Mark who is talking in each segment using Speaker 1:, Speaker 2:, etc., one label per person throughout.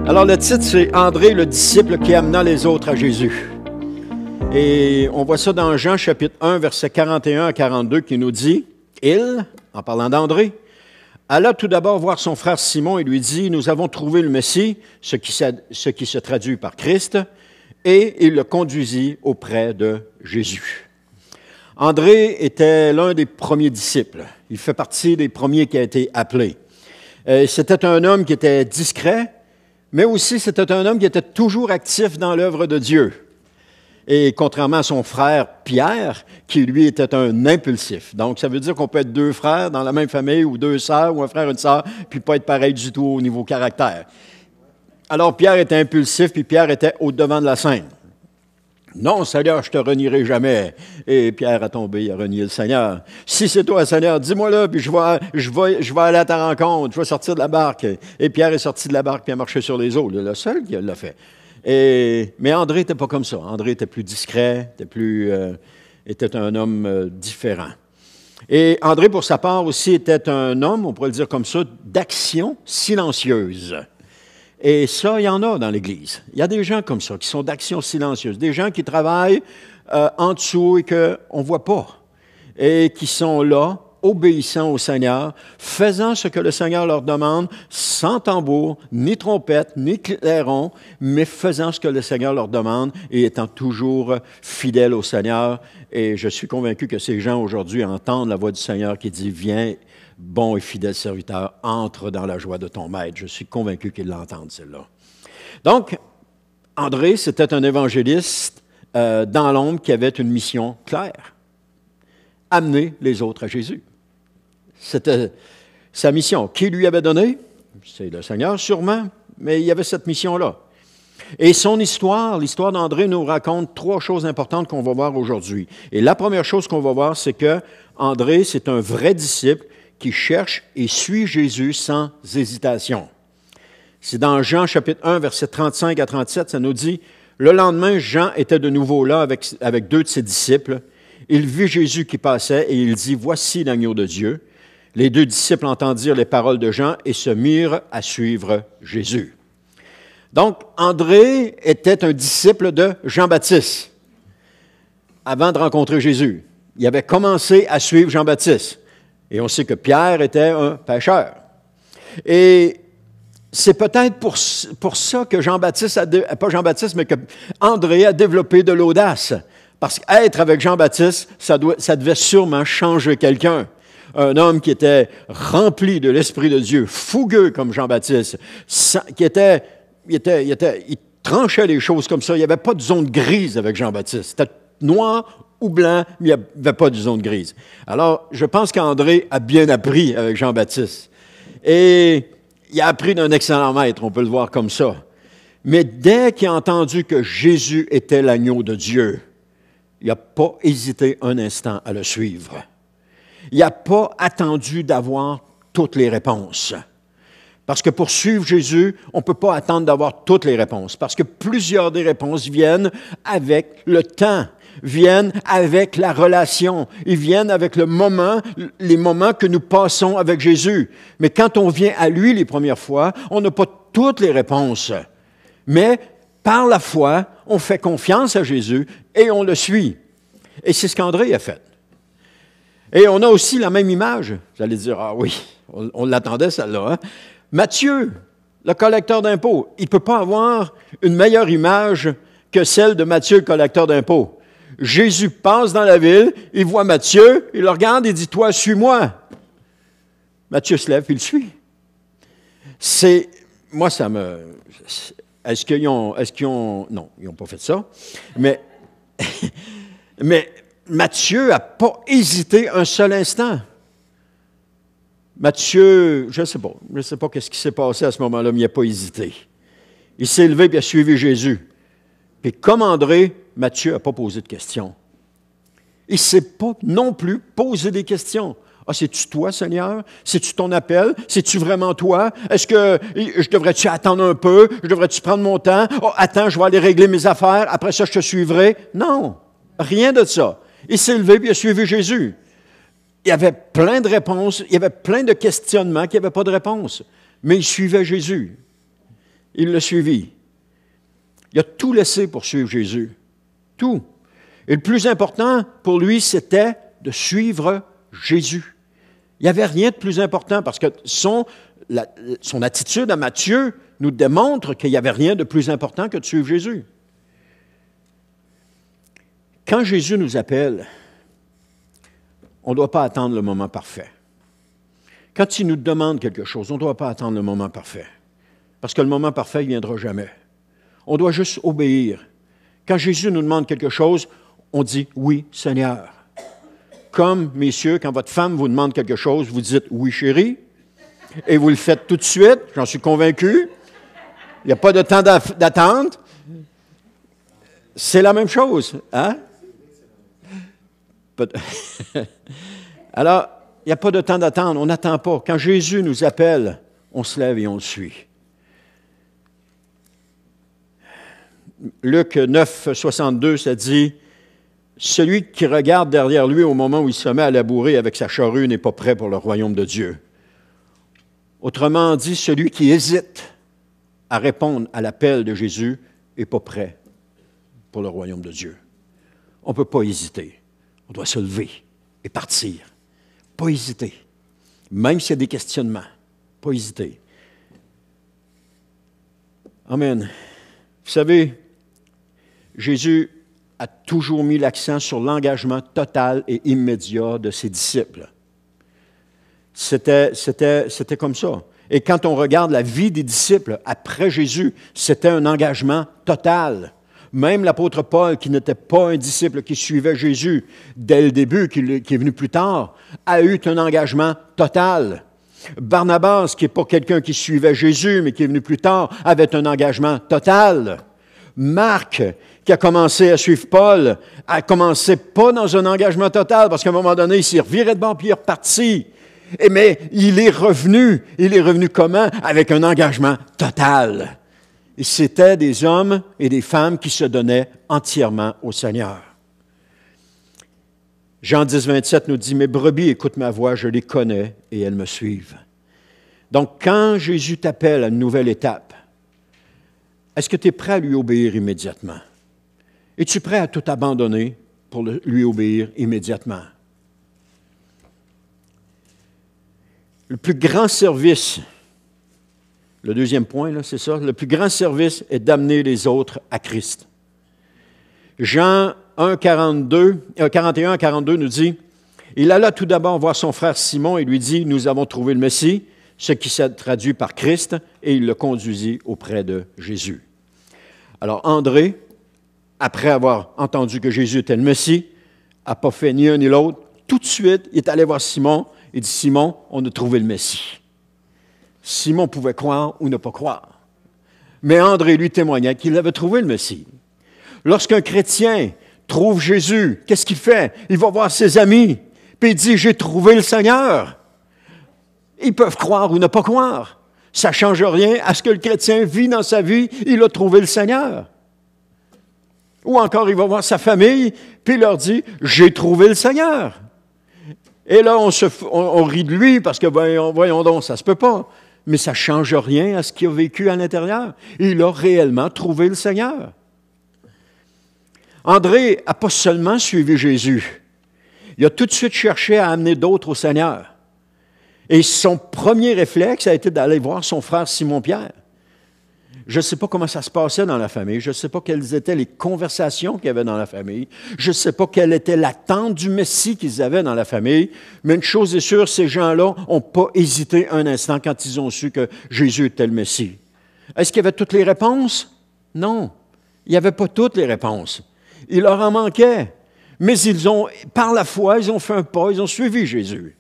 Speaker 1: Alors, le titre, c'est « André, le disciple qui amena les autres à Jésus ». Et on voit ça dans Jean, chapitre 1, versets 41 à 42, qui nous dit, « Il, en parlant d'André, alla tout d'abord voir son frère Simon et lui dit, « Nous avons trouvé le Messie, ce qui se traduit par Christ, et il le conduisit auprès de Jésus. » André était l'un des premiers disciples. Il fait partie des premiers qui a été appelé. C'était un homme qui était discret, mais aussi c'était un homme qui était toujours actif dans l'œuvre de Dieu. Et contrairement à son frère Pierre, qui lui était un impulsif. Donc, ça veut dire qu'on peut être deux frères dans la même famille, ou deux sœurs, ou un frère et une sœur, puis pas être pareil du tout au niveau caractère. Alors, Pierre était impulsif, puis Pierre était au-devant de la scène. Non, Seigneur, je te renierai jamais. Et Pierre a tombé, il a renié le Seigneur. Si c'est toi, Seigneur, dis-moi là, puis je vais aller à ta rencontre, je vais sortir de la barque. Et Pierre est sorti de la barque, puis a marché sur les eaux. Le seul qui l'a fait. Mais André n'était pas comme ça. André était plus discret, était un homme différent. Et André, pour sa part aussi, était un homme, on pourrait le dire comme ça, d'action silencieuse. Et ça, il y en a dans l'Église. Il y a des gens comme ça, qui sont d'action silencieuse. Des gens qui travaillent en dessous et qu'on ne voit pas. Et qui sont là, obéissant au Seigneur, faisant ce que le Seigneur leur demande, sans tambour, ni trompette, ni clairon, mais faisant ce que le Seigneur leur demande et étant toujours fidèles au Seigneur. Et je suis convaincu que ces gens aujourd'hui entendent la voix du Seigneur qui dit « Viens, bon et fidèle serviteur, entre dans la joie de ton maître. » Je suis convaincu qu'ils l'entendent, celle-là. Donc, André, c'était un évangéliste dans l'ombre qui avait une mission claire. Amener les autres à Jésus. C'était sa mission. Qui lui avait donné? C'est le Seigneur, sûrement, mais il y avait cette mission-là. Et son histoire, l'histoire d'André nous raconte trois choses importantes qu'on va voir aujourd'hui. Et la première chose qu'on va voir, c'est que André, c'est un vrai disciple qui cherche et suit Jésus sans hésitation. C'est dans Jean chapitre 1, versets 35 à 37, ça nous dit, « Le lendemain, Jean était de nouveau là avec deux de ses disciples. Il vit Jésus qui passait et il dit, « Voici l'agneau de Dieu. » Les deux disciples entendirent les paroles de Jean et se mirent à suivre Jésus. Donc, André était un disciple de Jean-Baptiste avant de rencontrer Jésus. Il avait commencé à suivre Jean-Baptiste. Et on sait que Pierre était un pêcheur. Et c'est peut-être pour ça que mais que André a développé de l'audace. Parce qu'être avec Jean-Baptiste, ça devait sûrement changer quelqu'un. Un homme qui était rempli de l'Esprit de Dieu, fougueux comme Jean-Baptiste, il tranchait les choses comme ça. Il n'y avait pas de zone grise avec Jean-Baptiste. C'était noir ou blanc, mais il n'y avait pas de zone grise. Alors, je pense qu'André a bien appris avec Jean-Baptiste. Et il a appris d'un excellent maître, on peut le voir comme ça. Mais dès qu'il a entendu que Jésus était l'agneau de Dieu, il n'a pas hésité un instant à le suivre. Il n'a pas attendu d'avoir toutes les réponses. Parce que pour suivre Jésus, on ne peut pas attendre d'avoir toutes les réponses. Parce que plusieurs des réponses viennent avec le temps, viennent avec la relation, ils viennent avec les moments que nous passons avec Jésus. Mais quand on vient à lui les premières fois, on n'a pas toutes les réponses. Mais par la foi, on fait confiance à Jésus et on le suit. Et c'est ce qu'André a fait. Et on a aussi la même image. Vous allez dire, ah oui, on l'attendait celle-là. Hein? Matthieu, le collecteur d'impôts, il ne peut pas avoir une meilleure image que celle de Matthieu, le collecteur d'impôts. Jésus passe dans la ville, il voit Matthieu, il le regarde et dit, « Toi, suis-moi. » Matthieu se lève, il le suit. Moi, ça me... Est-ce qu'ils ont... Non, ils n'ont pas fait ça. Mais Matthieu n'a pas hésité un seul instant. Matthieu, je ne sais pas ce qui s'est passé à ce moment-là, mais il n'a pas hésité. Il s'est levé et il a suivi Jésus. Puis comme André, Matthieu n'a pas posé de questions. Il ne s'est pas non plus posé des questions. Ah, c'est-tu toi, Seigneur? C'est-tu ton appel? C'est-tu vraiment toi? Est-ce que je devrais-tu attendre un peu? Je devrais-tu prendre mon temps? Oh, attends, je vais aller régler mes affaires. Après ça, je te suivrai. Non, rien de ça. Il s'est levé et il a suivi Jésus. Il y avait plein de réponses, il y avait plein de questionnements qui n'avaient pas de réponse. Mais il suivait Jésus. il l'a suivi. Il a tout laissé pour suivre Jésus. Tout. Et le plus important pour lui, c'était de suivre Jésus. Il n'y avait rien de plus important parce que son attitude à Matthieu nous démontre qu'il n'y avait rien de plus important que de suivre Jésus. Quand Jésus nous appelle, on ne doit pas attendre le moment parfait. Quand il nous demande quelque chose, on ne doit pas attendre le moment parfait. Parce que le moment parfait, il ne viendra jamais. On doit juste obéir. Quand Jésus nous demande quelque chose, on dit « Oui, Seigneur ». Comme, messieurs, quand votre femme vous demande quelque chose, vous dites « Oui, chérie », et vous le faites tout de suite, j'en suis convaincu. Il n'y a pas de temps d'attente. C'est la même chose, hein? Alors, il n'y a pas de temps d'attendre, on n'attend pas. Quand Jésus nous appelle, on se lève et on le suit. Luc 9, 62, ça dit « Celui qui regarde derrière lui au moment où il se met à labourer avec sa charrue n'est pas prêt pour le royaume de Dieu. » Autrement dit, celui qui hésite à répondre à l'appel de Jésus n'est pas prêt pour le royaume de Dieu. On ne peut pas hésiter. On doit se lever et partir. Pas hésiter. Même s'il y a des questionnements, pas hésiter. Amen. Vous savez, Jésus a toujours mis l'accent sur l'engagement total et immédiat de ses disciples. C'était comme ça. Et quand on regarde la vie des disciples après Jésus, c'était un engagement total. Même l'apôtre Paul, qui n'était pas un disciple qui suivait Jésus dès le début, qui est venu plus tard, a eu un engagement total. Barnabas, qui n'est pas quelqu'un qui suivait Jésus, mais qui est venu plus tard, avait un engagement total. Marc, qui a commencé à suivre Paul, a commencé pas dans un engagement total, parce qu'à un moment donné, il s'est reviré de bord puis il est reparti. Mais il est revenu. Il est revenu comment? Avec un engagement total. Et c'était des hommes et des femmes qui se donnaient entièrement au Seigneur. Jean 10, 27 nous dit « Mes brebis écoutent ma voix, je les connais et elles me suivent. » Donc, quand Jésus t'appelle à une nouvelle étape, est-ce que tu es prêt à lui obéir immédiatement? Es-tu prêt à tout abandonner pour lui obéir immédiatement? Le plus grand service, le deuxième point, là, c'est ça, le plus grand service est d'amener les autres à Christ. Jean 1, 41 à 42 nous dit, « Il alla tout d'abord voir son frère Simon et lui dit, « Nous avons trouvé le Messie », ce qui s'est traduit par Christ, et il le conduisit auprès de Jésus. Alors André, après avoir entendu que Jésus était le Messie, n'a pas fait ni un ni l'autre. Tout de suite, il est allé voir Simon. Il dit, « Simon, on a trouvé le Messie. » Simon pouvait croire ou ne pas croire. Mais André lui témoignait qu'il avait trouvé le Messie. Lorsqu'un chrétien trouve Jésus, qu'est-ce qu'il fait? Il va voir ses amis, puis il dit, « J'ai trouvé le Seigneur. » Ils peuvent croire ou ne pas croire. Ça ne change rien à ce que le chrétien vit dans sa vie, il a trouvé le Seigneur. Ou encore, il va voir sa famille, puis il leur dit, « J'ai trouvé le Seigneur. » Et là, on rit de lui parce que, voyons donc, ça ne se peut pas. Mais ça ne change rien à ce qu'il a vécu à l'intérieur. Il a réellement trouvé le Seigneur. André n'a pas seulement suivi Jésus. Il a tout de suite cherché à amener d'autres au Seigneur. Et son premier réflexe a été d'aller voir son frère Simon-Pierre. Je ne sais pas comment ça se passait dans la famille. Je ne sais pas quelles étaient les conversations qu'il y avait dans la famille. Je ne sais pas quelle était l'attente du Messie qu'ils avaient dans la famille. Mais une chose est sûre, ces gens-là n'ont pas hésité un instant quand ils ont su que Jésus était le Messie. Est-ce qu'il y avait toutes les réponses? Non. Il n'y avait pas toutes les réponses. Il leur en manquait. Mais par la foi, ils ont fait un pas, ils ont suivi Jésus.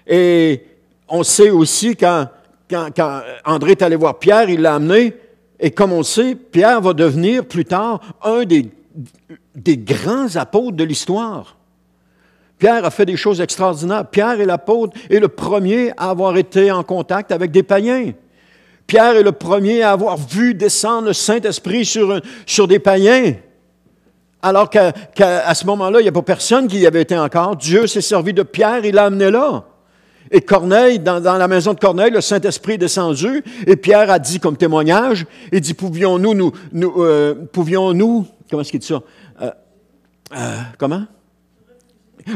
Speaker 1: Et on sait aussi quand André est allé voir Pierre, il l'a amené, et comme on le sait, Pierre va devenir plus tard un des grands apôtres de l'histoire. Pierre a fait des choses extraordinaires. Pierre est l'apôtre et le premier à avoir été en contact avec des païens. Pierre est le premier à avoir vu descendre le Saint-Esprit sur des païens. Alors qu'à ce moment-là, il n'y a pas personne qui y avait été encore. Dieu s'est servi de Pierre, il l'a amené là. Et Corneille, dans la maison de Corneille, le Saint-Esprit est descendu, et Pierre a dit comme témoignage, il dit, pouvions-nous, comment est-ce qu'il dit ça? Comment?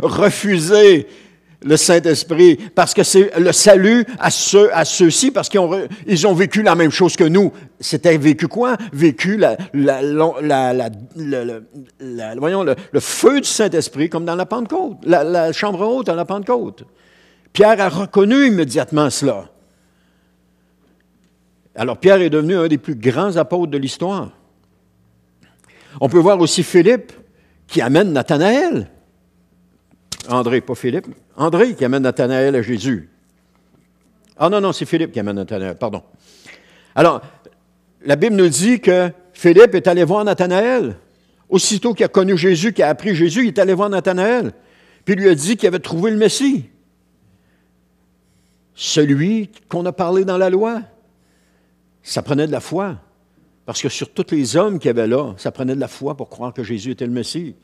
Speaker 1: Refuser le Saint-Esprit, parce que c'est le salut à ceux-ci, parce qu'ils ont vécu la même chose que nous. C'était vécu quoi? Vécu le feu du Saint-Esprit, comme dans la Pentecôte, la chambre haute à la Pentecôte. Pierre a reconnu immédiatement cela. Alors Pierre est devenu un des plus grands apôtres de l'histoire. On peut voir aussi Philippe qui amène Nathanaël. André, pas Philippe. André qui amène Nathanaël à Jésus. Ah non, c'est Philippe qui amène Nathanaël, pardon. Alors, la Bible nous dit que Philippe est allé voir Nathanaël. Aussitôt qu'il a connu Jésus, qu'il a appris Jésus, il est allé voir Nathanaël. Puis il lui a dit qu'il avait trouvé le Messie. Celui qu'on a parlé dans la loi. Ça prenait de la foi. Parce que sur tous les hommes qu'il y avait là, ça prenait de la foi pour croire que Jésus était le Messie.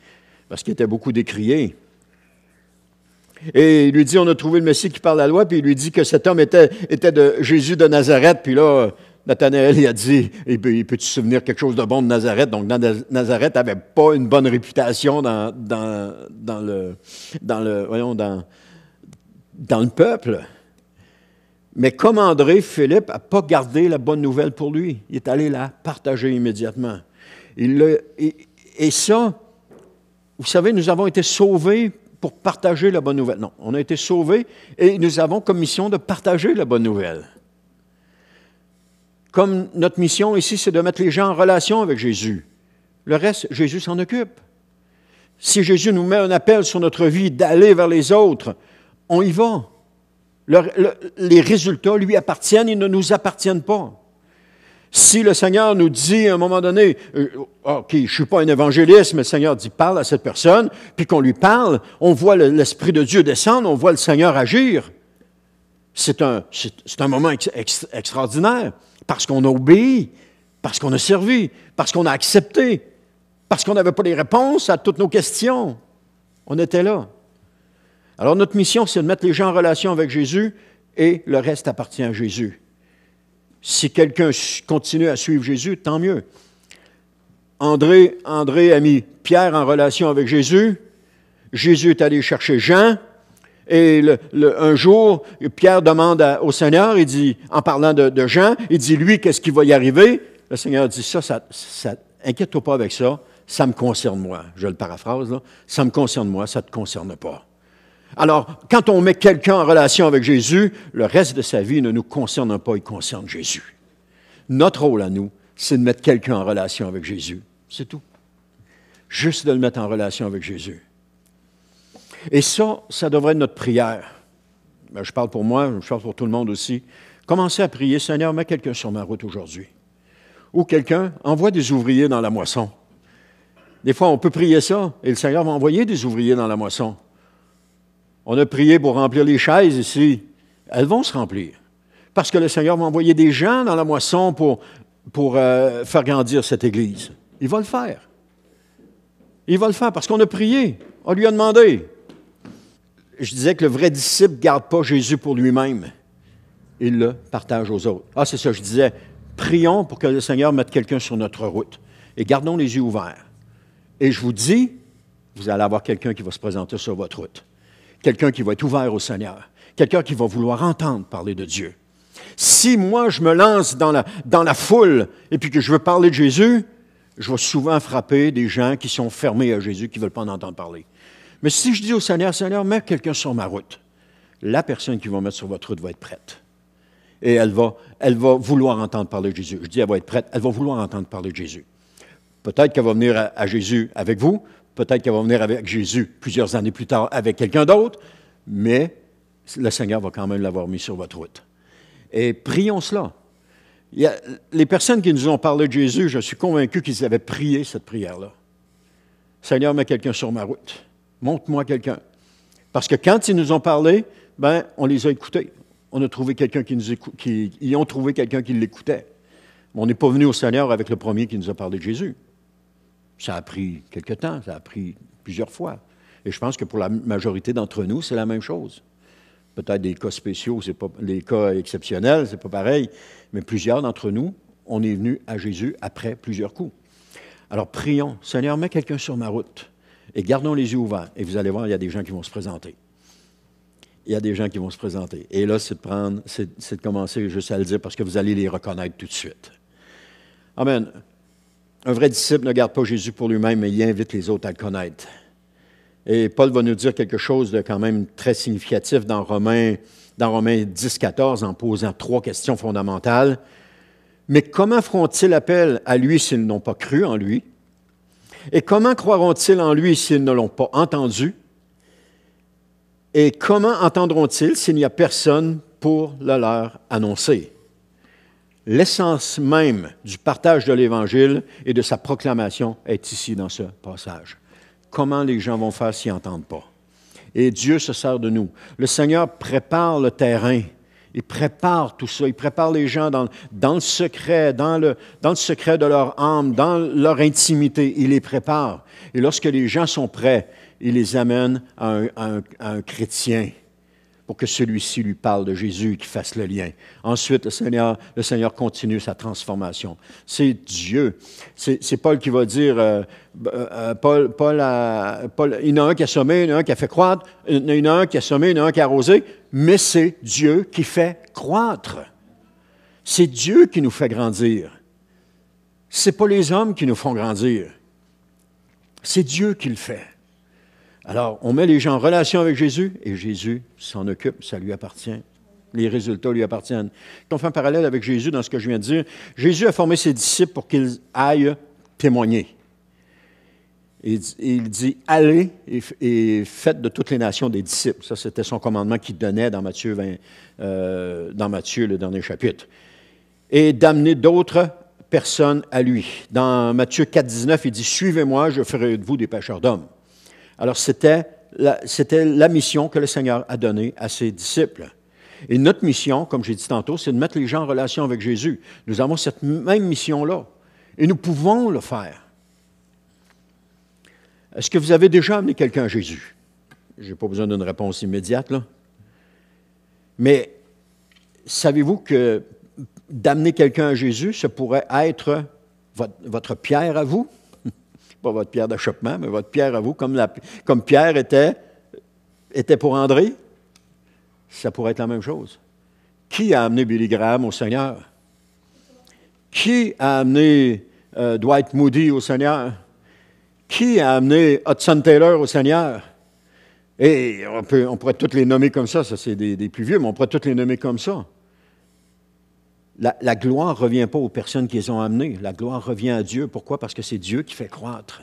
Speaker 1: Parce qu'il était beaucoup décrié. Et il lui dit, on a trouvé le Messie qui parle la loi, puis il lui dit que cet homme était de Jésus de Nazareth. Puis là, Nathanaël, il a dit, peux-tu te souvenir quelque chose de bon de Nazareth? Donc, Nazareth n'avait pas une bonne réputation dans le peuple. Mais comme André, Philippe n'a pas gardé la bonne nouvelle pour lui. Il est allé la partager immédiatement. Et ça, vous savez, nous avons été sauvés pour partager la bonne nouvelle. Non, on a été sauvés et nous avons comme mission de partager la bonne nouvelle. Comme notre mission ici, c'est de mettre les gens en relation avec Jésus. Le reste, Jésus s'en occupe. Si Jésus nous met un appel sur notre vie d'aller vers les autres, on y va. Les résultats lui appartiennent, ils ne nous appartiennent pas. Si le Seigneur nous dit à un moment donné, OK, je ne suis pas un évangéliste, mais le Seigneur dit, parle à cette personne, puis qu'on lui parle, on voit l'Esprit de Dieu descendre, on voit le Seigneur agir. C'est un moment extraordinaire, parce qu'on a obéi, parce qu'on a servi, parce qu'on a accepté, parce qu'on n'avait pas les réponses à toutes nos questions. On était là. Alors notre mission, c'est de mettre les gens en relation avec Jésus, et le reste appartient à Jésus. Si quelqu'un continue à suivre Jésus, tant mieux. André a mis Pierre en relation avec Jésus. Jésus est allé chercher Jean. Et un jour, Pierre demande au Seigneur, il dit, en parlant de Jean, il dit, lui, qu'est-ce qui va y arriver? Le Seigneur dit, ça inquiète-toi pas avec ça, ça me concerne moi. Je le paraphrase, là. Ça me concerne moi, ça ne te concerne pas. Alors, quand on met quelqu'un en relation avec Jésus, le reste de sa vie ne nous concerne pas, il concerne Jésus. Notre rôle à nous, c'est de mettre quelqu'un en relation avec Jésus. C'est tout. Juste de le mettre en relation avec Jésus. Et ça devrait être notre prière. Ben, je parle pour moi, je parle pour tout le monde aussi. Commencez à prier, Seigneur, mets quelqu'un sur ma route aujourd'hui. Ou quelqu'un envoie des ouvriers dans la moisson. Des fois, on peut prier ça, et le Seigneur va envoyer des ouvriers dans la moisson. On a prié pour remplir les chaises ici. Elles vont se remplir. Parce que le Seigneur va envoyer des gens dans la moisson pour faire grandir cette Église. Il va le faire. Il va le faire parce qu'on a prié. On lui a demandé. Je disais que le vrai disciple ne garde pas Jésus pour lui-même. Il le partage aux autres. Ah, c'est ça, je disais. Prions pour que le Seigneur mette quelqu'un sur notre route. Et gardons les yeux ouverts. Et je vous dis, vous allez avoir quelqu'un qui va se présenter sur votre route. Quelqu'un qui va être ouvert au Seigneur. Quelqu'un qui va vouloir entendre parler de Dieu. Si moi, je me lance dans la foule et puis que je veux parler de Jésus, je vais souvent frapper des gens qui sont fermés à Jésus, qui ne veulent pas en entendre parler. Mais si je dis au Seigneur, Seigneur, mets quelqu'un sur ma route, la personne qui va mettre sur votre route va être prête. Et elle va vouloir entendre parler de Jésus. Je dis, elle va être prête, elle va vouloir entendre parler de Jésus. Peut-être qu'elle va venir à Jésus avec vous, peut-être qu'elle va venir avec Jésus plusieurs années plus tard avec quelqu'un d'autre, mais le Seigneur va quand même l'avoir mis sur votre route. Et prions cela. Les personnes qui nous ont parlé de Jésus, je suis convaincu qu'ils avaient prié cette prière-là. Seigneur, mets quelqu'un sur ma route. Montre-moi quelqu'un. Parce que quand ils nous ont parlé, on les a écoutés. On a trouvé quelqu'un ils ont trouvé quelqu'un qui l'écoutait. On n'est pas venu au Seigneur avec le premier qui nous a parlé de Jésus. Ça a pris quelque temps, ça a pris plusieurs fois. Et je pense que pour la majorité d'entre nous, c'est la même chose. Peut-être des cas spéciaux, c'est pas des cas exceptionnels, c'est pas pareil, mais plusieurs d'entre nous, on est venus à Jésus après plusieurs coups. Alors prions, Seigneur, mets quelqu'un sur ma route et gardons les yeux ouverts. Et vous allez voir, il y a des gens qui vont se présenter. Il y a des gens qui vont se présenter. Et là, c'est de commencer juste à le dire parce que vous allez les reconnaître tout de suite. Amen. Un vrai disciple ne garde pas Jésus pour lui-même, mais il invite les autres à le connaître. Et Paul va nous dire quelque chose de quand même très significatif dans Romains 10, 14, en posant 3 questions fondamentales. Mais comment feront-ils appel à lui s'ils n'ont pas cru en lui? Et comment croiront-ils en lui s'ils ne l'ont pas entendu? Et comment entendront-ils s'il n'y a personne pour le leur annoncer? L'essence même du partage de l'Évangile et de sa proclamation est ici dans ce passage. Comment les gens vont faire s'ils n'entendent pas? Et Dieu se sert de nous. Le Seigneur prépare le terrain. Il prépare tout ça. Il prépare les gens dans le secret, dans le secret de leur âme, dans leur intimité. Il les prépare. Et lorsque les gens sont prêts, il les amène à un chrétien pour que celui-ci lui parle de Jésus et qu'il fasse le lien. Ensuite, le Seigneur continue sa transformation. C'est Dieu. C'est Paul qui va dire, Paul, il y en a un qui a semé, il y en a un qui a fait croître, il y en a un qui a semé, il y en a un qui a arrosé, mais c'est Dieu qui fait croître. C'est Dieu qui nous fait grandir. Ce n'est pas les hommes qui nous font grandir. C'est Dieu qui le fait. Alors, on met les gens en relation avec Jésus et Jésus s'en occupe, ça lui appartient. Les résultats lui appartiennent. Quand on fait un parallèle avec Jésus dans ce que je viens de dire, Jésus a formé ses disciples pour qu'ils aillent témoigner. Et il dit, allez et faites de toutes les nations des disciples. Ça, c'était son commandement qu'il donnait dans Matthieu, le dernier chapitre. Et d'amener d'autres personnes à lui. Dans Matthieu 4, 19, il dit, suivez-moi, je ferai de vous des pêcheurs d'hommes. Alors, c'était la mission que le Seigneur a donnée à ses disciples. Et notre mission, comme j'ai dit tantôt, c'est de mettre les gens en relation avec Jésus. Nous avons cette même mission-là. Et nous pouvons le faire. Est-ce que vous avez déjà amené quelqu'un à Jésus? Je n'ai pas besoin d'une réponse immédiate, là. Mais savez-vous que d'amener quelqu'un à Jésus, ça pourrait être votre pierre à vous? Pas votre pierre d'achoppement, mais votre pierre à vous, comme Pierre était pour André, ça pourrait être la même chose. Qui a amené Billy Graham au Seigneur? Qui a amené Dwight Moody au Seigneur? Qui a amené Hudson Taylor au Seigneur? Et on pourrait toutes les nommer comme ça c'est des plus vieux, mais on pourrait toutes les nommer comme ça. La gloire ne revient pas aux personnes qui les ont amenées. La gloire revient à Dieu. Pourquoi? Parce que c'est Dieu qui fait croître.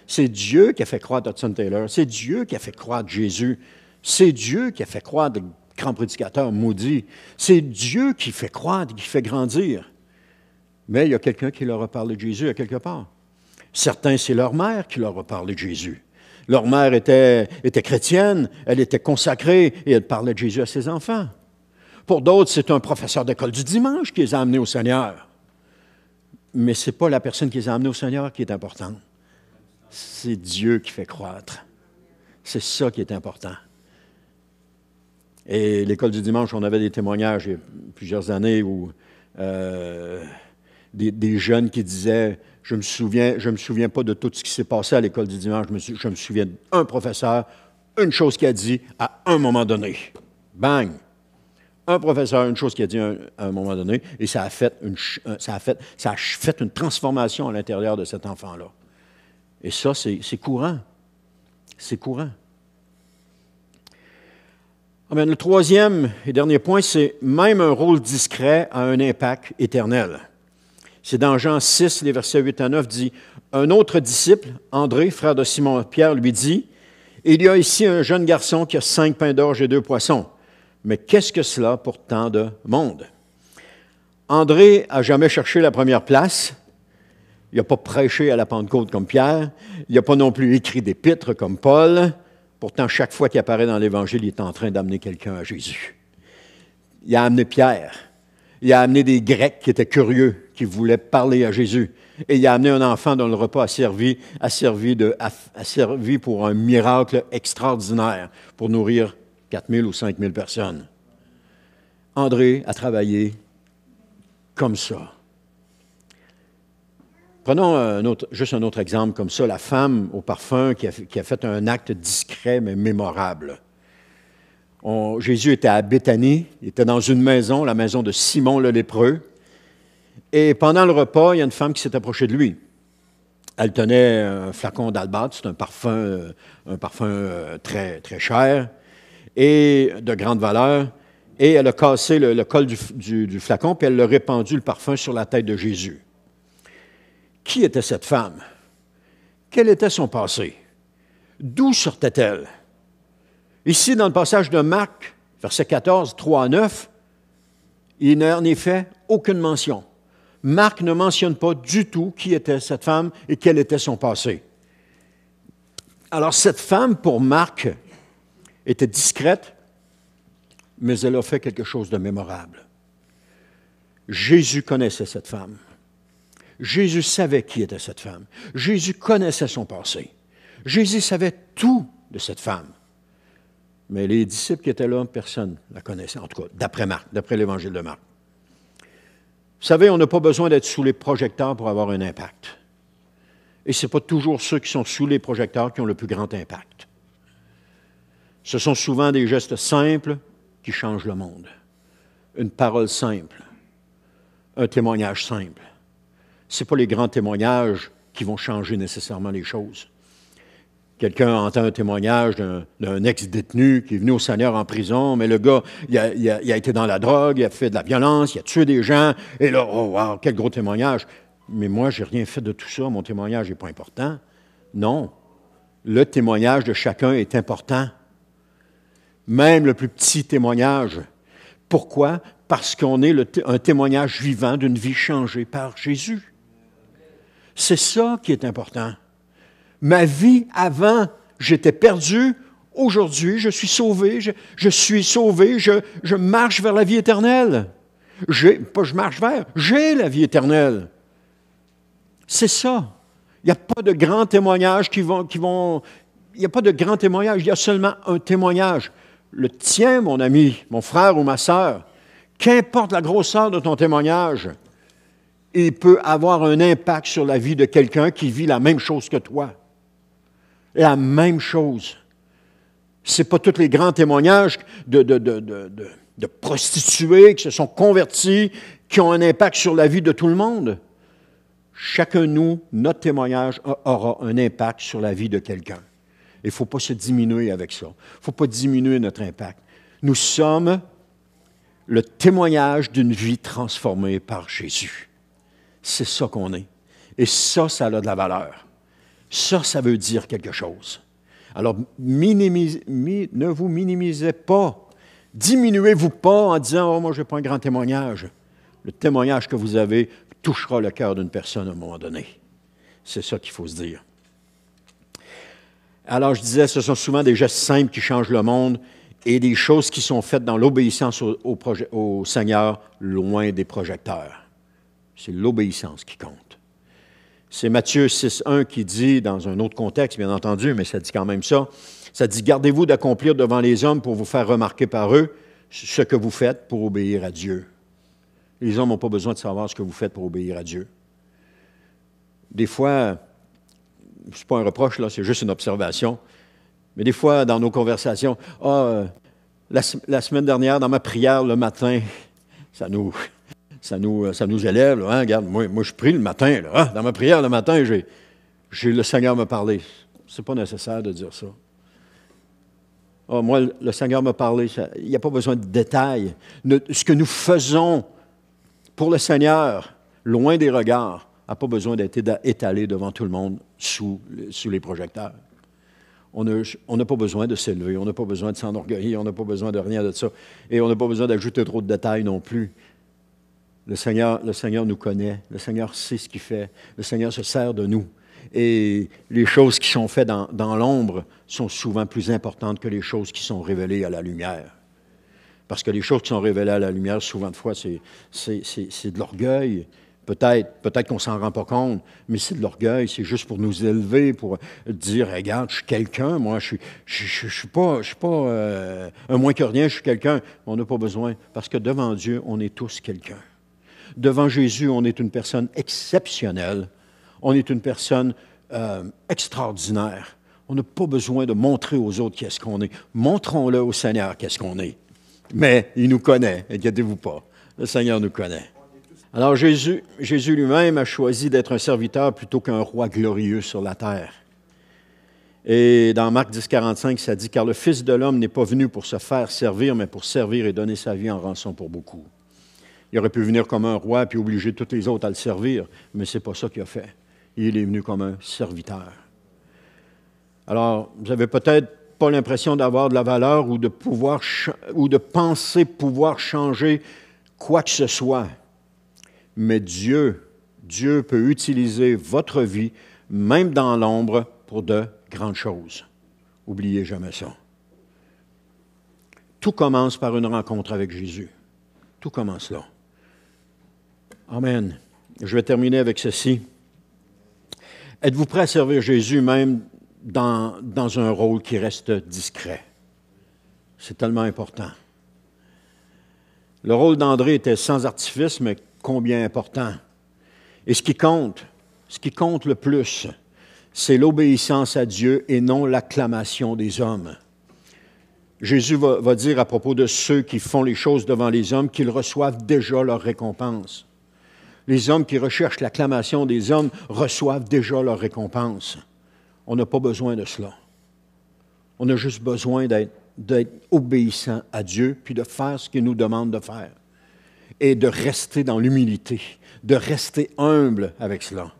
Speaker 1: C'est Dieu qui a fait croître Hudson Taylor. C'est Dieu qui a fait croître Jésus. C'est Dieu qui a fait croître le grand prédicateur Moody. C'est Dieu qui fait croître, qui fait grandir. Mais il y a quelqu'un qui leur a parlé de Jésus à quelque part. Certains, c'est leur mère qui leur a parlé de Jésus. Leur mère était chrétienne, elle était consacrée et elle parlait de Jésus à ses enfants. Pour d'autres, c'est un professeur d'école du dimanche qui les a amenés au Seigneur. Mais ce n'est pas la personne qui les a amenés au Seigneur qui est importante. C'est Dieu qui fait croître. C'est ça qui est important. Et l'école du dimanche, on avait des témoignages il y a plusieurs années où des jeunes qui disaient « Je me souviens pas de tout ce qui s'est passé à l'école du dimanche, je me souviens d'un professeur, une chose qu'il a dit à un moment donné. Bang! Un professeur, une chose qu'il a dit à un moment donné, et ça a fait une transformation à l'intérieur de cet enfant-là. Et ça, c'est courant. C'est courant. Amen. Le troisième et dernier point, c'est même un rôle discret a un impact éternel. C'est dans Jean 6, les versets 8 à 9, dit « Un autre disciple, André, frère de Simon-Pierre, lui dit « Il y a ici un jeune garçon qui a 5 pains d'orge et 2 poissons. Mais qu'est-ce que cela pour tant de monde? » André n'a jamais cherché la première place. Il n'a pas prêché à la Pentecôte comme Pierre. Il n'a pas non plus écrit d'épîtres comme Paul. Pourtant, chaque fois qu'il apparaît dans l'Évangile, il est en train d'amener quelqu'un à Jésus. Il a amené Pierre. Il a amené des Grecs qui étaient curieux, qui voulaient parler à Jésus. Et il a amené un enfant dont le repas a servi pour un miracle extraordinaire, pour nourrir 4 000 ou 5 000 personnes. André a travaillé comme ça. Prenons juste un autre exemple comme ça, la femme au parfum qui a fait un acte discret mais mémorable. Jésus était à Béthanie, il était dans une maison, la maison de Simon le lépreux, et pendant le repas, il y a une femme qui s'est approchée de lui. Elle tenait un flacon d'albâtre, c'est un parfum très, très cher et de grande valeur, et elle a cassé le col du flacon, puis elle l'a répandu le parfum sur la tête de Jésus. Qui était cette femme? Quel était son passé? D'où sortait-elle? Ici, dans le passage de Marc, verset 14, 3 à 9, il n'est en effet aucune mention. Marc ne mentionne pas du tout qui était cette femme et quel était son passé. Alors, cette femme, pour Marc, était discrète, mais elle a fait quelque chose de mémorable. Jésus connaissait cette femme. Jésus savait qui était cette femme. Jésus connaissait son passé. Jésus savait tout de cette femme. Mais les disciples qui étaient là, personne ne la connaissait, en tout cas, d'après Marc, d'après l'Évangile de Marc. Vous savez, on n'a pas besoin d'être sous les projecteurs pour avoir un impact. Et ce n'est pas toujours ceux qui sont sous les projecteurs qui ont le plus grand impact. Ce sont souvent des gestes simples qui changent le monde. Une parole simple, un témoignage simple. Ce n'est pas les grands témoignages qui vont changer nécessairement les choses. Quelqu'un entend un témoignage d'un ex-détenu qui est venu au Seigneur en prison, mais le gars, il a été dans la drogue, il a fait de la violence, il a tué des gens, et là, oh wow, quel gros témoignage. Mais moi, je n'ai rien fait de tout ça, mon témoignage n'est pas important. Non, le témoignage de chacun est important. Même le plus petit témoignage. Pourquoi? Parce qu'on est un témoignage vivant d'une vie changée par Jésus. C'est ça qui est important. Ma vie avant, j'étais perdu. Aujourd'hui, je suis sauvé. Je suis sauvé. Je marche vers la vie éternelle. Je marche vers, j'ai la vie éternelle. C'est ça. Il n'y a pas de grands témoignages qui vont... Il n'y a pas de grands témoignages. Il y a seulement un témoignage. Le tien, mon ami, mon frère ou ma sœur, qu'importe la grosseur de ton témoignage, il peut avoir un impact sur la vie de quelqu'un qui vit la même chose que toi. La même chose. Ce n'est pas tous les grands témoignages de prostituées qui se sont convertis, qui ont un impact sur la vie de tout le monde. Chacun de nous, notre témoignage aura un impact sur la vie de quelqu'un. Il ne faut pas se diminuer avec ça. Il ne faut pas diminuer notre impact. Nous sommes le témoignage d'une vie transformée par Jésus. C'est ça qu'on est. Et ça a de la valeur. Ça veut dire quelque chose. Alors, ne vous minimisez pas. Diminuez-vous pas en disant « Oh, moi, je n'ai pas un grand témoignage. » Le témoignage que vous avez touchera le cœur d'une personne à un moment donné. C'est ça qu'il faut se dire. Alors, je disais, ce sont souvent des gestes simples qui changent le monde et des choses qui sont faites dans l'obéissance au Seigneur, loin des projecteurs. C'est l'obéissance qui compte. C'est Matthieu 6,1 qui dit, dans un autre contexte, bien entendu, mais ça dit quand même ça, ça dit « Gardez-vous d'accomplir devant les hommes pour vous faire remarquer par eux ce que vous faites pour obéir à Dieu. » Les hommes n'ont pas besoin de savoir ce que vous faites pour obéir à Dieu. Des fois, ce n'est pas un reproche, là, c'est juste une observation, mais des fois, dans nos conversations, la semaine dernière, dans ma prière le matin, ça nous élève, là, hein? Regarde, moi, je prie le matin, là, hein? Dans ma prière le matin, j'ai le Seigneur me parler. Ce n'est pas nécessaire de dire ça. Moi, le Seigneur m'a parlé, il n'y a pas besoin de détails. Ce que nous faisons pour le Seigneur, loin des regards, n'a pas besoin d'être étalé devant tout le monde sous les projecteurs. On n'a pas besoin de s'élever, on n'a pas besoin de s'enorgueillir, on n'a pas besoin de rien de ça. Et on n'a pas besoin d'ajouter trop de détails non plus. Le Seigneur nous connaît, le Seigneur sait ce qu'il fait, le Seigneur se sert de nous. Et les choses qui sont faites dans l'ombre sont souvent plus importantes que les choses qui sont révélées à la lumière. Parce que les choses qui sont révélées à la lumière, souvent de fois, c'est de l'orgueil, Peut-être qu'on ne s'en rend pas compte, mais c'est de l'orgueil, c'est juste pour nous élever, pour dire, regarde, je suis quelqu'un, moi, je suis pas un moins que rien, je suis quelqu'un. On n'a pas besoin, parce que devant Dieu, on est tous quelqu'un. Devant Jésus, on est une personne exceptionnelle, on est une personne extraordinaire. On n'a pas besoin de montrer aux autres qu'est-ce qu'on est. Montrons-le au Seigneur qu'est-ce qu'on est. Mais il nous connaît, inquiétez-vous pas, le Seigneur nous connaît. Alors Jésus lui-même a choisi d'être un serviteur plutôt qu'un roi glorieux sur la terre. Et dans Marc 10, 45, ça dit « Car le Fils de l'homme n'est pas venu pour se faire servir, mais pour servir et donner sa vie en rançon pour beaucoup. » Il aurait pu venir comme un roi puis obliger tous les autres à le servir, mais ce n'est pas ça qu'il a fait. Il est venu comme un serviteur. Alors, vous n'avez peut-être pas l'impression d'avoir de la valeur ou de penser pouvoir changer quoi que ce soit. Mais Dieu peut utiliser votre vie, même dans l'ombre, pour de grandes choses. N'oubliez jamais ça. Tout commence par une rencontre avec Jésus. Tout commence là. Amen. Je vais terminer avec ceci. Êtes-vous prêt à servir Jésus même dans un rôle qui reste discret? C'est tellement important. Le rôle d'André était sans artifice, mais combien important. Et ce qui compte le plus, c'est l'obéissance à Dieu et non l'acclamation des hommes. Jésus va dire à propos de ceux qui font les choses devant les hommes qu'ils reçoivent déjà leur récompense. Les hommes qui recherchent l'acclamation des hommes reçoivent déjà leur récompense. On n'a pas besoin de cela. On a juste besoin d'être obéissant à Dieu, puis de faire ce qu'il nous demande de faire. Et de rester dans l'humilité, de rester humble avec cela.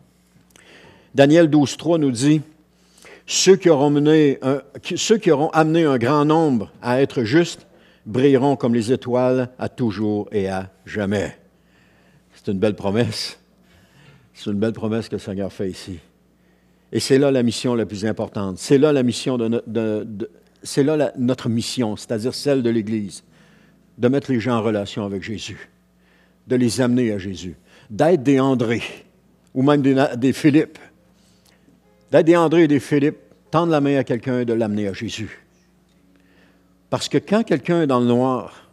Speaker 1: Daniel 12.3 nous dit, ceux qui auront amené un grand nombre à être justes brilleront comme les étoiles à toujours et à jamais. C'est une belle promesse. C'est une belle promesse que le Seigneur fait ici. Et c'est là la mission la plus importante. C'est là la mission c'est là notre mission, c'est-à-dire celle de l'Église, de mettre les gens en relation avec Jésus, de les amener à Jésus, d'être des André, ou même des Philippe, d'être des André et des Philippe, tendre la main à quelqu'un et de l'amener à Jésus. Parce que quand quelqu'un est dans le noir,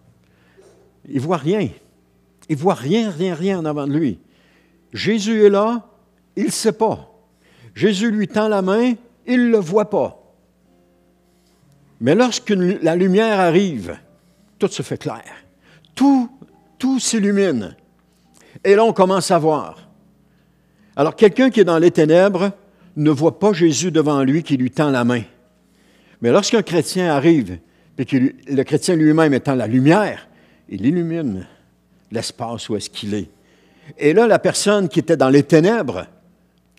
Speaker 1: il ne voit rien. Il ne voit rien en avant de lui. Jésus est là, il ne sait pas. Jésus lui tend la main, il ne le voit pas. Mais lorsque la lumière arrive, tout se fait clair. Tout s'illumine. Et là, on commence à voir. Alors, quelqu'un qui est dans les ténèbres ne voit pas Jésus devant lui qui lui tend la main. Mais lorsqu'un chrétien arrive, et que le chrétien lui-même étant la lumière, il illumine l'espace où est-ce qu'il est. Et là, la personne qui était dans les ténèbres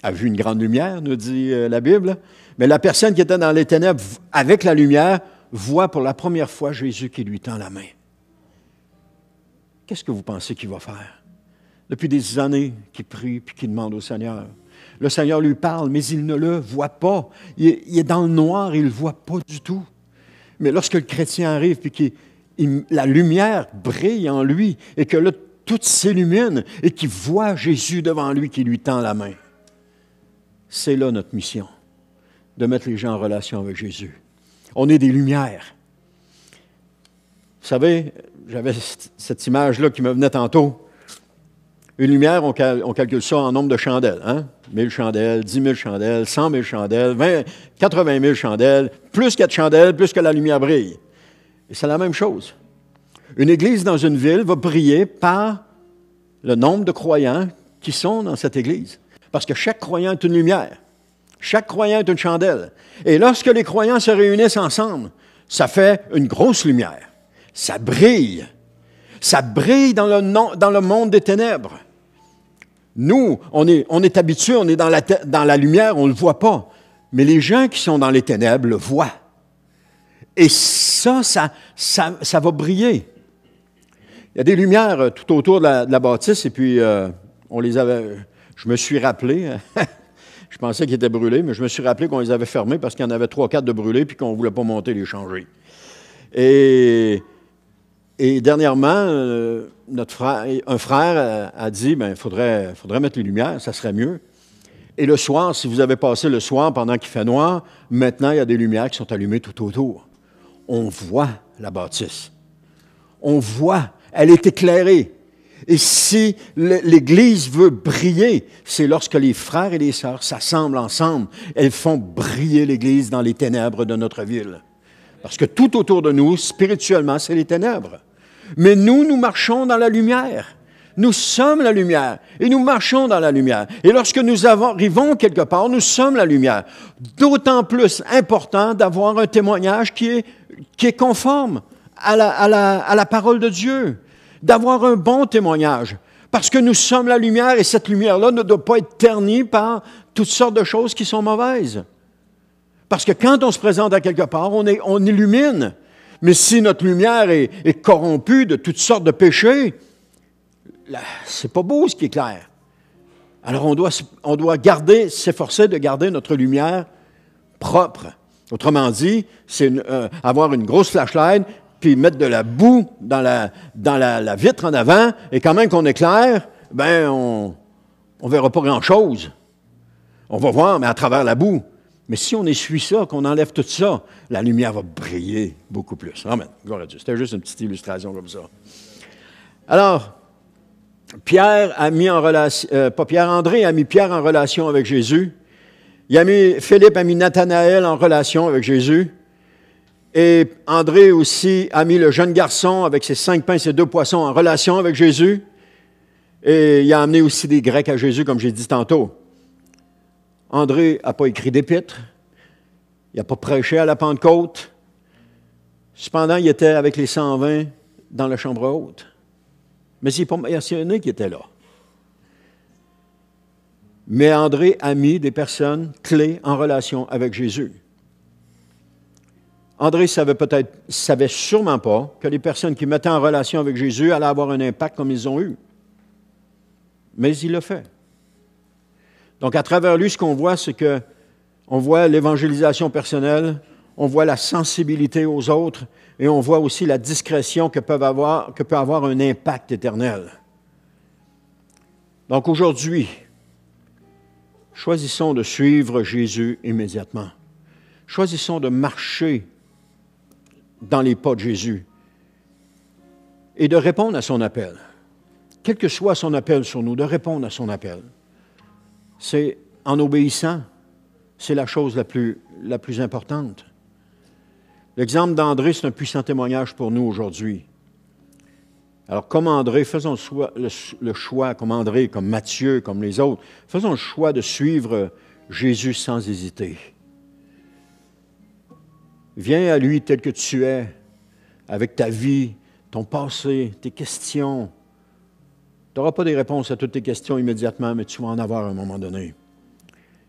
Speaker 1: a vu une grande lumière, nous dit la Bible, mais la personne qui était dans les ténèbres avec la lumière voit pour la première fois Jésus qui lui tend la main. Qu'est-ce que vous pensez qu'il va faire? Depuis des années qu'il prie puis qu'il demande au Seigneur. Le Seigneur lui parle, mais il ne le voit pas. Il est dans le noir, il ne le voit pas du tout. Mais lorsque le chrétien arrive puis que la lumière brille en lui et que là, tout s'illumine et qu'il voit Jésus devant lui qui lui tend la main, c'est là notre mission, de mettre les gens en relation avec Jésus. On est des lumières. Vous savez, j'avais cette image-là qui me venait tantôt. Une lumière, on calcule ça en nombre de chandelles. 1000 chandelles, 10 000 chandelles, 100 000 chandelles, 80 000 chandelles. Plus qu'il y a de chandelles, plus que la lumière brille. Et c'est la même chose. Une église dans une ville va briller par le nombre de croyants qui sont dans cette église. Parce que chaque croyant est une lumière. Chaque croyant est une chandelle. Et lorsque les croyants se réunissent ensemble, ça fait une grosse lumière. Ça brille. Ça brille dans le monde des ténèbres. Nous, on est habitués, on est dans la lumière, on ne le voit pas. Mais les gens qui sont dans les ténèbres le voient. Et ça va briller. Il y a des lumières tout autour de la bâtisse, et puis on les avait... Je me suis rappelé, je pensais qu'ils étaient brûlés, mais je me suis rappelé qu'on les avait fermés parce qu'il y en avait 3-4 de brûlés, puis qu'on ne voulait pas monter les changer. Et Et dernièrement, un frère a dit, il faudrait mettre les lumières, ça serait mieux. Et le soir, si vous avez passé le soir pendant qu'il fait noir, maintenant, il y a des lumières qui sont allumées tout autour. On voit la bâtisse. On voit, elle est éclairée. Et si l'Église veut briller, c'est lorsque les frères et les sœurs s'assemblent ensemble. Elles font briller l'Église dans les ténèbres de notre ville. Parce que tout autour de nous, spirituellement, c'est les ténèbres. Mais nous marchons dans la lumière. Nous sommes la lumière et nous marchons dans la lumière. Et lorsque nous arrivons quelque part, nous sommes la lumière. D'autant plus important d'avoir un témoignage qui est conforme à la parole de Dieu. D'avoir un bon témoignage. Parce que nous sommes la lumière et cette lumière-là ne doit pas être ternie par toutes sortes de choses qui sont mauvaises. Parce que quand on se présente à quelque part, on illumine. Mais si notre lumière est corrompue de toutes sortes de péchés, c'est pas beau ce qui est clair. Alors on doit s'efforcer de garder notre lumière propre. Autrement dit, c'est avoir une grosse flashlight, puis mettre de la boue dans la vitre en avant, et quand même qu'on éclaire, on verra pas grand-chose. On va voir, mais à travers la boue. Mais si on essuie ça, qu'on enlève tout ça, la lumière va briller beaucoup plus. Amen. Gloire à Dieu. C'était juste une petite illustration comme ça. Alors, André a mis Pierre en relation avec Jésus. Philippe a mis Nathanaël en relation avec Jésus. Et André aussi a mis le jeune garçon avec ses 5 pains et ses 2 poissons en relation avec Jésus. Et il a amené aussi des Grecs à Jésus, comme j'ai dit tantôt. André n'a pas écrit d'épître. Il n'a pas prêché à la Pentecôte. Cependant, il était avec les 120 dans la chambre haute. Mais il y en a qui étaient là. Mais André a mis des personnes clés en relation avec Jésus. André savait sûrement pas que les personnes qui mettaient en relation avec Jésus allaient avoir un impact comme ils ont eu. Mais il l'a fait. Donc, à travers lui, ce qu'on voit, c'est qu'on voit l'évangélisation personnelle, on voit la sensibilité aux autres, et on voit aussi la discrétion que peut avoir un impact éternel. Donc, aujourd'hui, choisissons de suivre Jésus immédiatement. Choisissons de marcher dans les pas de Jésus et de répondre à son appel. Quel que soit son appel sur nous, de répondre à son appel. C'est en obéissant, c'est la chose la plus importante. L'exemple d'André, c'est un puissant témoignage pour nous aujourd'hui. Alors, comme André, faisons le choix, comme André, comme Matthieu, comme les autres, faisons le choix de suivre Jésus sans hésiter. Viens à lui tel que tu es, avec ta vie, ton passé, tes questions. Tu n'auras pas des réponses à toutes tes questions immédiatement, mais tu vas en avoir à un moment donné.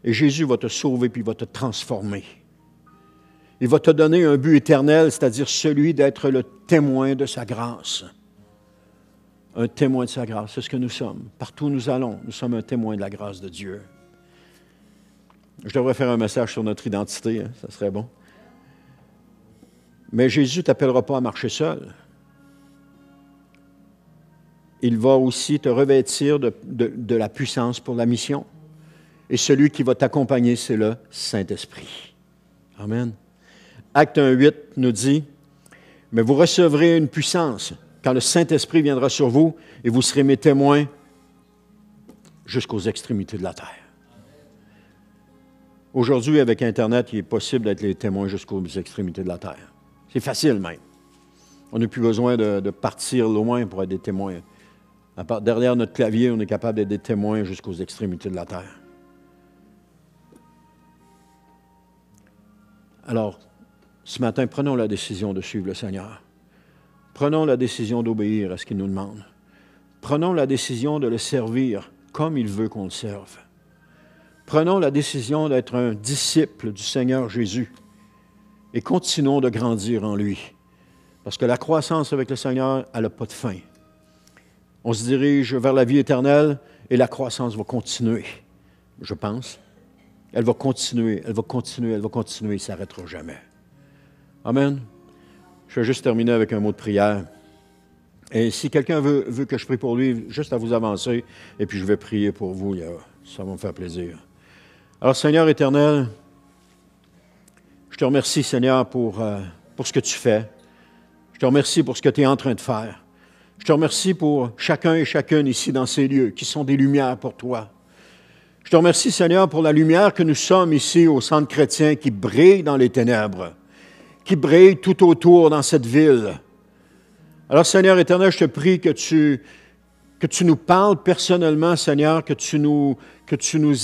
Speaker 1: Et Jésus va te sauver puis il va te transformer. Il va te donner un but éternel, c'est-à-dire celui d'être le témoin de sa grâce. Un témoin de sa grâce, c'est ce que nous sommes. Partout où nous allons, nous sommes un témoin de la grâce de Dieu. Je devrais faire un message sur notre identité, hein, ça serait bon. Mais Jésus ne t'appellera pas à marcher seul. Il va aussi te revêtir de la puissance pour la mission. Et celui qui va t'accompagner, c'est le Saint-Esprit. Amen. Acte 1:8 nous dit, « Mais vous recevrez une puissance quand le Saint-Esprit viendra sur vous et vous serez mes témoins jusqu'aux extrémités de la terre. » Aujourd'hui, avec Internet, il est possible d'être les témoins jusqu'aux extrémités de la terre. C'est facile même. On n'a plus besoin de partir loin pour être des témoins. Derrière notre clavier, on est capable d'être des témoins jusqu'aux extrémités de la terre. Alors, ce matin, prenons la décision de suivre le Seigneur. Prenons la décision d'obéir à ce qu'il nous demande. Prenons la décision de le servir comme il veut qu'on le serve. Prenons la décision d'être un disciple du Seigneur Jésus et continuons de grandir en lui. Parce que la croissance avec le Seigneur, elle n'a pas de fin. On se dirige vers la vie éternelle et la croissance va continuer, je pense. Elle va continuer, elle va continuer, elle va continuer, il ne s'arrêtera jamais. Amen. Je vais juste terminer avec un mot de prière. Et si quelqu'un veut que je prie pour lui, juste à vous avancer, et puis je vais prier pour vous, ça va me faire plaisir. Alors, Seigneur éternel, je te remercie, Seigneur, pour ce que tu fais. Je te remercie pour ce que tu es en train de faire. Je te remercie pour chacun et chacune ici dans ces lieux qui sont des lumières pour toi. Je te remercie, Seigneur, pour la lumière que nous sommes ici au Centre chrétien qui brille dans les ténèbres, qui brille tout autour dans cette ville. Alors, Seigneur éternel, je te prie que tu nous parles personnellement, Seigneur, que tu nous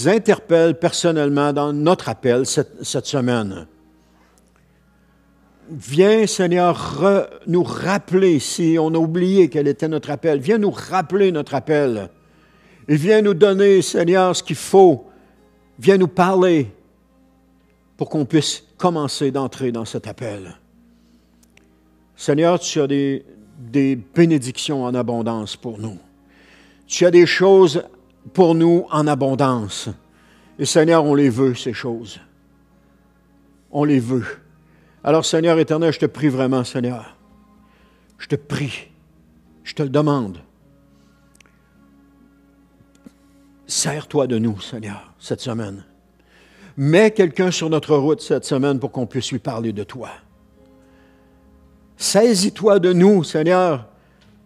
Speaker 1: interpelles personnellement dans notre appel cette semaine. Viens, Seigneur, nous rappeler si on a oublié quel était notre appel. Viens nous rappeler notre appel. Et viens nous donner, Seigneur, ce qu'il faut. Viens nous parler pour qu'on puisse commencer d'entrer dans cet appel. Seigneur, tu as des bénédictions en abondance pour nous. Tu as des choses pour nous en abondance. Et Seigneur, on les veut, ces choses. On les veut. Alors, Seigneur éternel, je te prie vraiment, Seigneur. Je te prie. Je te le demande. Sers-toi de nous, Seigneur, cette semaine. Mets quelqu'un sur notre route cette semaine pour qu'on puisse lui parler de toi. Saisis-toi de nous, Seigneur,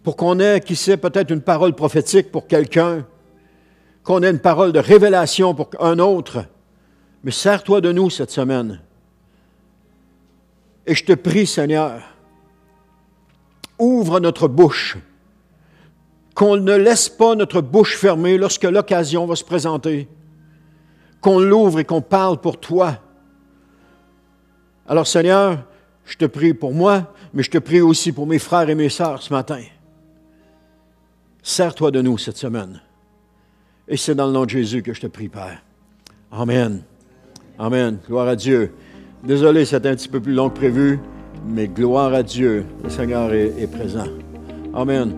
Speaker 1: pour qu'on ait, qui sait, peut-être une parole prophétique pour quelqu'un, qu'on ait une parole de révélation pour un autre. Mais sers-toi de nous cette semaine. Et je te prie, Seigneur, ouvre notre bouche, qu'on ne laisse pas notre bouche fermée lorsque l'occasion va se présenter, qu'on l'ouvre et qu'on parle pour toi. Alors, Seigneur, je te prie pour moi, mais je te prie aussi pour mes frères et mes sœurs ce matin. Sers-toi de nous cette semaine. Et c'est dans le nom de Jésus que je te prie, Père. Amen. Amen. Gloire à Dieu. Désolé, c'était un petit peu plus long que prévu, mais gloire à Dieu. Le Seigneur est présent. Amen.